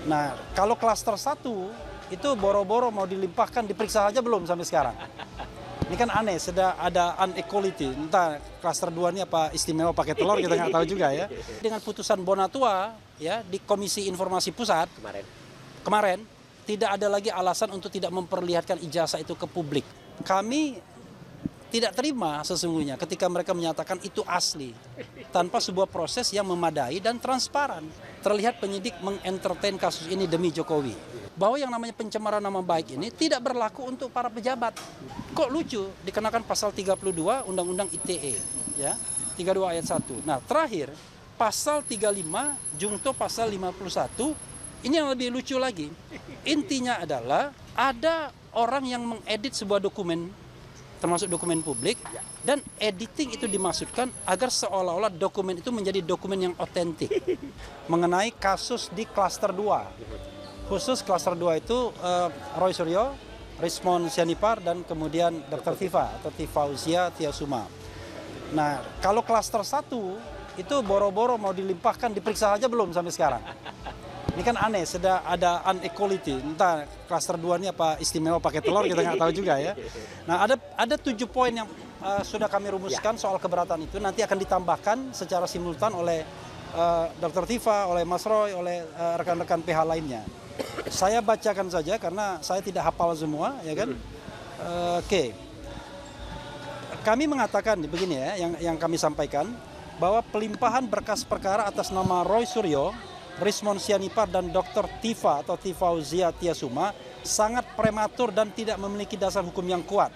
Nah, kalau klaster 1 itu boro-boro mau dilimpahkan, diperiksa aja belum sampai sekarang. Ini kan aneh, sudah ada unequality. Entah klaster 2 ini apa istimewa pakai telur, kita nggak tahu juga ya. Dengan putusan Bonatua ya di Komisi Informasi Pusat kemarin tidak ada lagi alasan untuk tidak memperlihatkan ijazah itu ke publik. Kami tidak terima sesungguhnya ketika mereka menyatakan itu asli tanpa sebuah proses yang memadai dan transparan. Terlihat penyidik mengentertain kasus ini demi Jokowi. Bahwa yang namanya pencemaran nama baik ini tidak berlaku untuk para pejabat. Kok lucu dikenakan pasal 32 Undang-Undang ITE ya, 32 ayat 1. Nah, terakhir pasal 35 jungto pasal 51 ini yang lebih lucu lagi. Intinya adalah ada orang yang mengedit sebuah dokumen termasuk dokumen publik, dan editing itu dimaksudkan agar seolah-olah dokumen itu menjadi dokumen yang otentik mengenai kasus di klaster 2. Khusus klaster 2 itu Roy Suryo, Rismond Sianipar, dan kemudian Dr. Tifa atau Tifauzia Tiasuma. Nah, kalau klaster 1 itu boro-boro mau dilimpahkan, diperiksa aja belum sampai sekarang. Ini kan aneh, sudah ada unequality. Entah klaster 2 ini apa istimewa pakai telur, kita nggak tahu juga ya. Nah, ada 7 poin yang sudah kami rumuskan soal keberatan itu. Nanti akan ditambahkan secara simultan oleh Dr. Tifa, oleh Mas Roy, oleh rekan-rekan PH lainnya. Saya bacakan saja karena saya tidak hafal semua, ya kan. Oke. Kami mengatakan begini ya, yang kami sampaikan, bahwa pelimpahan berkas perkara atas nama Roy Suryo, Rismond Sianipar, dan Dr. Tifa atau Tifauzia Tiasuma sangat prematur dan tidak memiliki dasar hukum yang kuat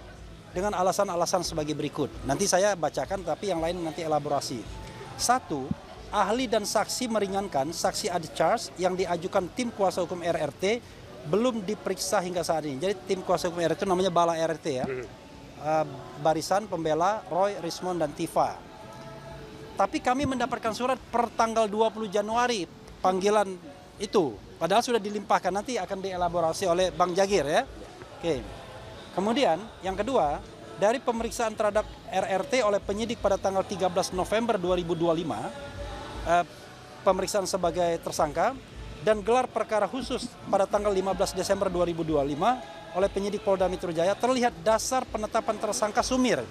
dengan alasan-alasan sebagai berikut. Nanti saya bacakan tapi yang lain nanti elaborasi. 1. Ahli dan saksi meringankan saksi adcharge yang diajukan tim kuasa hukum RRT belum diperiksa hingga saat ini. Jadi tim kuasa hukum RRT itu namanya Bala RRT ya. Barisan Pembela Roy, Rismond, dan Tifa. Tapi kami mendapatkan surat per tanggal 20 Januari panggilan itu, padahal sudah dilimpahkan, nanti akan dielaborasi oleh Bang Jagir ya. Oke. Kemudian yang kedua, dari pemeriksaan terhadap RRT oleh penyidik pada tanggal 13 November 2025, pemeriksaan sebagai tersangka, dan gelar perkara khusus pada tanggal 15 Desember 2025 oleh penyidik Polda Metro Jaya, terlihat dasar penetapan tersangka sumir.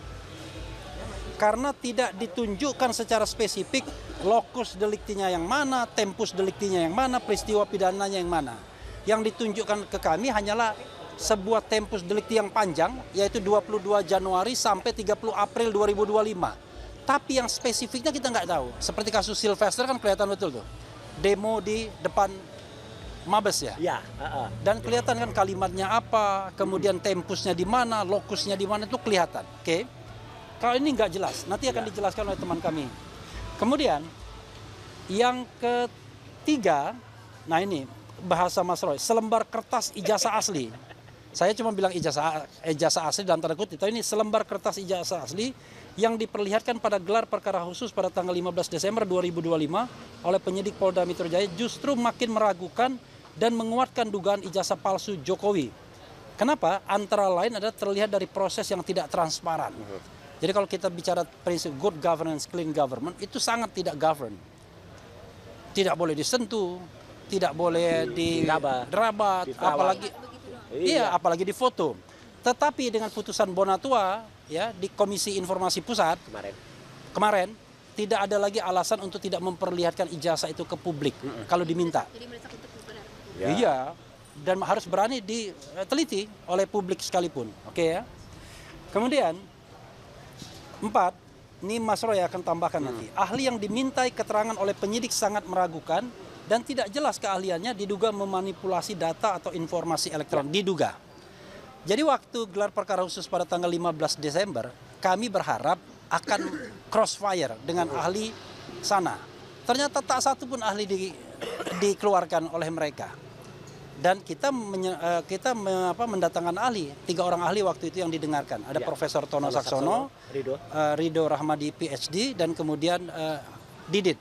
Karena tidak ditunjukkan secara spesifik lokus deliktinya yang mana, tempus deliktinya yang mana, peristiwa pidananya yang mana. Yang ditunjukkan ke kami hanyalah sebuah tempus delikti yang panjang, yaitu 22 Januari sampai 30 April 2025. Tapi yang spesifiknya kita nggak tahu. Seperti kasus Sylvester kan kelihatan betul tuh. Demo di depan Mabes ya? Ya. Dan kelihatan kan kalimatnya apa, kemudian tempusnya di mana, lokusnya di mana, itu kelihatan. Oke. Kalau ini nggak jelas, nanti akan dijelaskan oleh teman kami. Kemudian yang ketiga, nah ini bahasa Mas Roy, selembar kertas ijazah asli. Saya cuma bilang ijazah asli dalam tanda kutip, tapi ini selembar kertas ijazah asli yang diperlihatkan pada gelar perkara khusus pada tanggal 15 Desember 2025 oleh penyidik Polda Metro Jaya justru makin meragukan dan menguatkan dugaan ijazah palsu Jokowi. Kenapa? Antara lain adalah terlihat dari proses yang tidak transparan. Jadi kalau kita bicara prinsip good governance, clean government, itu sangat tidak govern. Tidak boleh disentuh, tidak boleh dirabat, apalagi difoto. Tetapi dengan putusan Bonatua ya di Komisi Informasi Pusat kemarin tidak ada lagi alasan untuk tidak memperlihatkan ijazah itu ke publik kalau diminta. Iya, dan harus berani diteliti oleh publik sekalipun. Oke ya. Kemudian 4, ini Mas Roy akan tambahkan nanti. Ahli yang dimintai keterangan oleh penyidik sangat meragukan dan tidak jelas keahliannya, diduga memanipulasi data atau informasi elektronik. Diduga. Jadi waktu gelar perkara khusus pada tanggal 15 Desember, kami berharap akan crossfire dengan ahli sana. Ternyata tak satu pun ahli dikeluarkan oleh mereka. Dan kita mendatangkan ahli, 3 orang ahli waktu itu yang didengarkan. Ada Profesor Tono Saksono, Rido Rahmadi PhD, dan kemudian Didit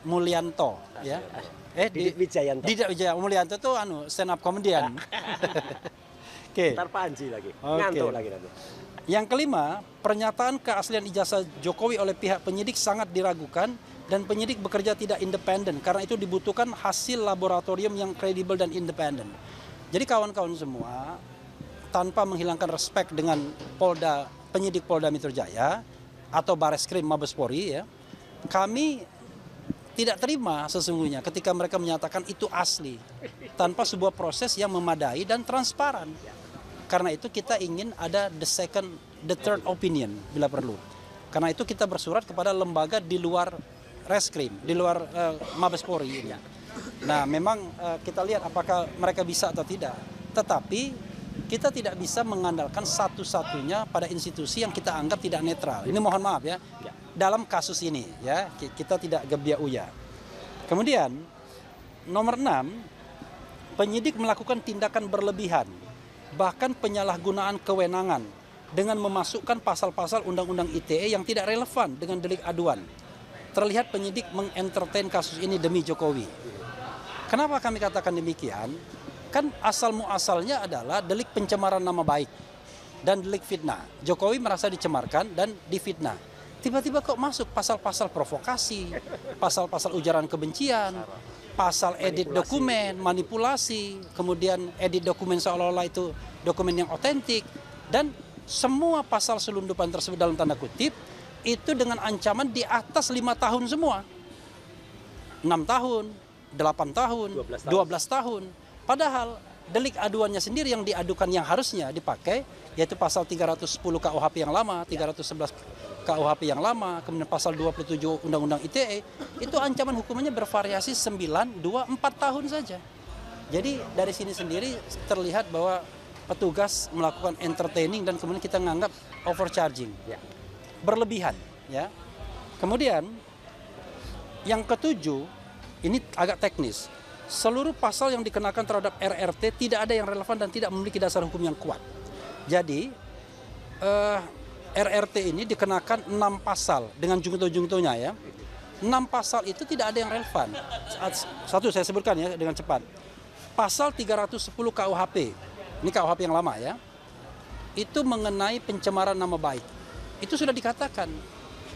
Mulyanto. Ya. Didit Wijayanto. Didit Wijayanto Mulyanto itu stand up comedian. Oke. Ntar Panji lagi, ngantuk lagi nanti. Yang kelima, pernyataan keaslian ijazah Jokowi oleh pihak penyidik sangat diragukan dan penyidik bekerja tidak independen. Karena itu dibutuhkan hasil laboratorium yang kredibel dan independen. Jadi kawan-kawan semua, tanpa menghilangkan respek dengan penyidik Polda Metro Jaya atau Bareskrim Mabes Polri, ya, kami tidak terima sesungguhnya ketika mereka menyatakan itu asli tanpa sebuah proses yang memadai dan transparan. Karena itu kita ingin ada the third opinion bila perlu. Karena itu kita bersurat kepada lembaga di luar Reskrim, di luar Mabes Polri ini. Nah, memang kita lihat apakah mereka bisa atau tidak. Tetapi kita tidak bisa mengandalkan satu-satunya pada institusi yang kita anggap tidak netral. Ini mohon maaf ya. Dalam kasus ini ya, kita tidak gebiak uya. Kemudian nomor 6, penyidik melakukan tindakan berlebihan, bahkan penyalahgunaan kewenangan dengan memasukkan pasal-pasal Undang-Undang ITE yang tidak relevan dengan delik aduan. Terlihat penyidik mengentertain kasus ini demi Jokowi. Kenapa kami katakan demikian? Kan asal-muasalnya adalah delik pencemaran nama baik dan delik fitnah. Jokowi merasa dicemarkan dan difitnah. Tiba-tiba kok masuk pasal-pasal provokasi, pasal-pasal ujaran kebencian, pasal edit dokumen, manipulasi, kemudian edit dokumen seolah-olah itu dokumen yang otentik, dan semua pasal selundupan tersebut dalam tanda kutip itu dengan ancaman di atas 5 tahun semua. 6 tahun, 8 tahun, 12 tahun. Padahal delik aduannya sendiri yang diadukan yang harusnya dipakai yaitu pasal 310 KUHP yang lama, 311 KUHP yang lama, kemudian pasal 27 Undang-Undang ITE, itu ancaman hukumannya bervariasi 9, 2, 4 tahun saja. Jadi dari sini sendiri terlihat bahwa petugas melakukan entertaining dan kemudian kita menganggap overcharging. Berlebihan, ya. Kemudian yang ketujuh, ini agak teknis. Seluruh pasal yang dikenakan terhadap RRT tidak ada yang relevan dan tidak memiliki dasar hukum yang kuat. Jadi RRT ini dikenakan 6 pasal dengan jungto-jungtonya, ya. 6 pasal itu tidak ada yang relevan. Satu saya sebutkan ya dengan cepat. Pasal 310 KUHP, ini KUHP yang lama ya, itu mengenai pencemaran nama baik. Itu sudah dikatakan,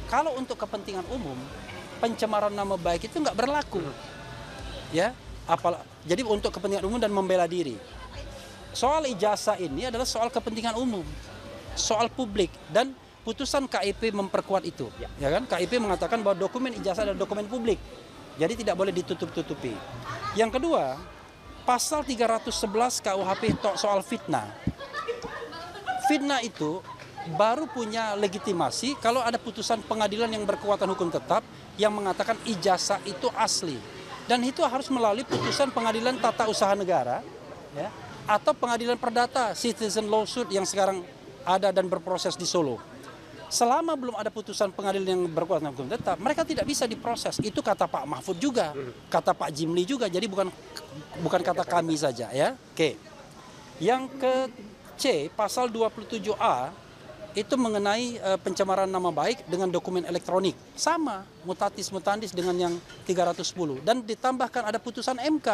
kalau untuk kepentingan umum, pencemaran nama baik itu nggak berlaku. Ya, jadi untuk kepentingan umum dan membela diri. Soal ijazah ini adalah soal kepentingan umum, soal publik, dan putusan KIP memperkuat itu. Ya kan? KIP mengatakan bahwa dokumen ijazah adalah dokumen publik, jadi tidak boleh ditutup-tutupi. Yang kedua, pasal 311 KUHP soal fitnah. Fitnah itu baru punya legitimasi kalau ada putusan pengadilan yang berkekuatan hukum tetap yang mengatakan ijazah itu asli. Dan itu harus melalui putusan pengadilan tata usaha negara, ya, atau pengadilan perdata citizen lawsuit yang sekarang ada dan berproses di Solo. Selama belum ada putusan pengadilan yang berkekuatan hukum tetap, mereka tidak bisa diproses. Itu kata Pak Mahfud juga, kata Pak Jimli juga. Jadi bukan kata kami saja, ya. Oke. Yang ke C, pasal 27A itu mengenai pencemaran nama baik dengan dokumen elektronik. Sama, mutatis mutandis dengan yang 310. Dan ditambahkan ada putusan MK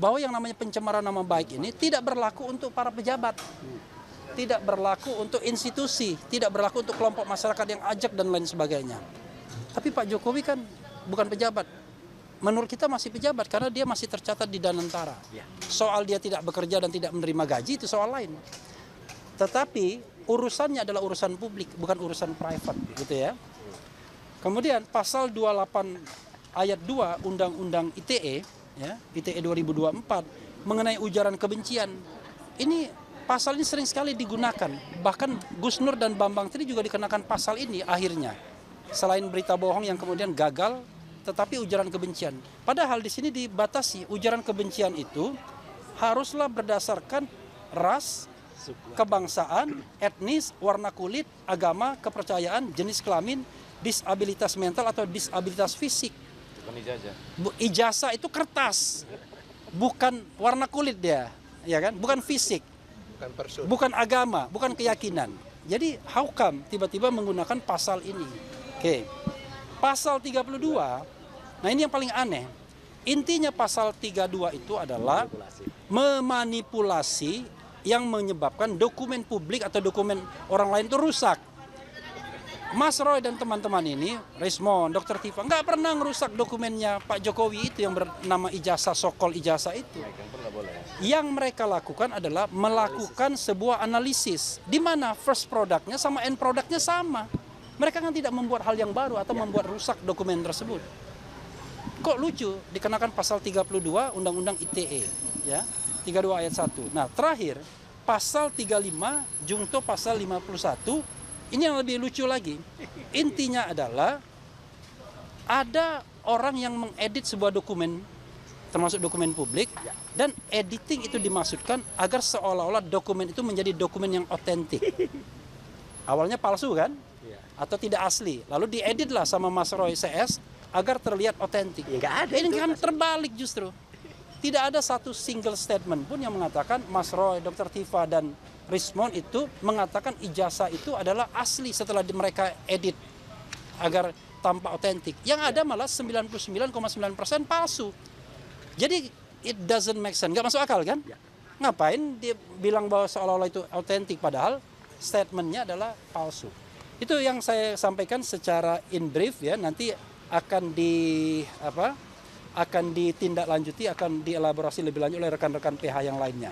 bahwa yang namanya pencemaran nama baik ini tidak berlaku untuk para pejabat. Tidak berlaku untuk institusi, tidak berlaku untuk kelompok masyarakat yang ajak dan lain sebagainya. Tapi Pak Jokowi kan bukan pejabat. Menurut kita masih pejabat karena dia masih tercatat di Danantara. Soal dia tidak bekerja dan tidak menerima gaji itu soal lain. Tetapi urusannya adalah urusan publik, bukan urusan private, gitu ya. Kemudian pasal 28 ayat 2 Undang-Undang ITE, ya, ITE 2024 mengenai ujaran kebencian. Ini pasal ini sering sekali digunakan. Bahkan Gus Nur dan Bambang Tri juga dikenakan pasal ini akhirnya. Selain berita bohong yang kemudian gagal, tetapi ujaran kebencian. Padahal di sini dibatasi ujaran kebencian itu haruslah berdasarkan ras, kebangsaan, etnis, warna kulit, agama, kepercayaan, jenis kelamin, disabilitas mental atau disabilitas fisik. Bukan ijazah. Ijazah itu kertas, bukan warna kulit dia, ya kan? Bukan fisik, bukan agama, bukan keyakinan. Jadi how come tiba-tiba menggunakan pasal ini? Oke. Pasal 32, nah ini yang paling aneh. Intinya pasal 32 itu adalah memanipulasi yang menyebabkan dokumen publik atau dokumen orang lain itu rusak. Mas Roy dan teman-teman ini, Rismon, Dr. Tifa, nggak pernah ngerusak dokumennya Pak Jokowi itu yang bernama ijazah, sokol ijazah itu. Yang mereka lakukan adalah melakukan sebuah analisis, di mana first produknya sama end produknya sama. Mereka kan tidak membuat hal yang baru atau membuat rusak dokumen tersebut. Kok lucu, dikenakan pasal 32 Undang-Undang ITE, ya, 32 ayat 1. Nah, terakhir, pasal 35 Jungto pasal 51, ini yang lebih lucu lagi. Intinya adalah ada orang yang mengedit sebuah dokumen, termasuk dokumen publik, dan editing itu dimaksudkan agar seolah-olah dokumen itu menjadi dokumen yang otentik. Awalnya palsu kan? Atau tidak asli. Lalu dieditlah sama Mas Roy CS agar terlihat otentik. Ya, nggak ada. Ini kan terbalik justru. Tidak ada satu single statement pun yang mengatakan Mas Roy, Dr. Tifa, dan Rismon itu mengatakan ijazah itu adalah asli setelah mereka edit agar tampak otentik. Yang ada malah 99,9% palsu. Jadi it doesn't make sense, nggak masuk akal kan? Ngapain dia bilang bahwa seolah-olah itu otentik padahal statementnya adalah palsu. Itu yang saya sampaikan secara in brief ya, nanti akan ditindaklanjuti, akan dielaborasi lebih lanjut oleh rekan-rekan PH yang lainnya.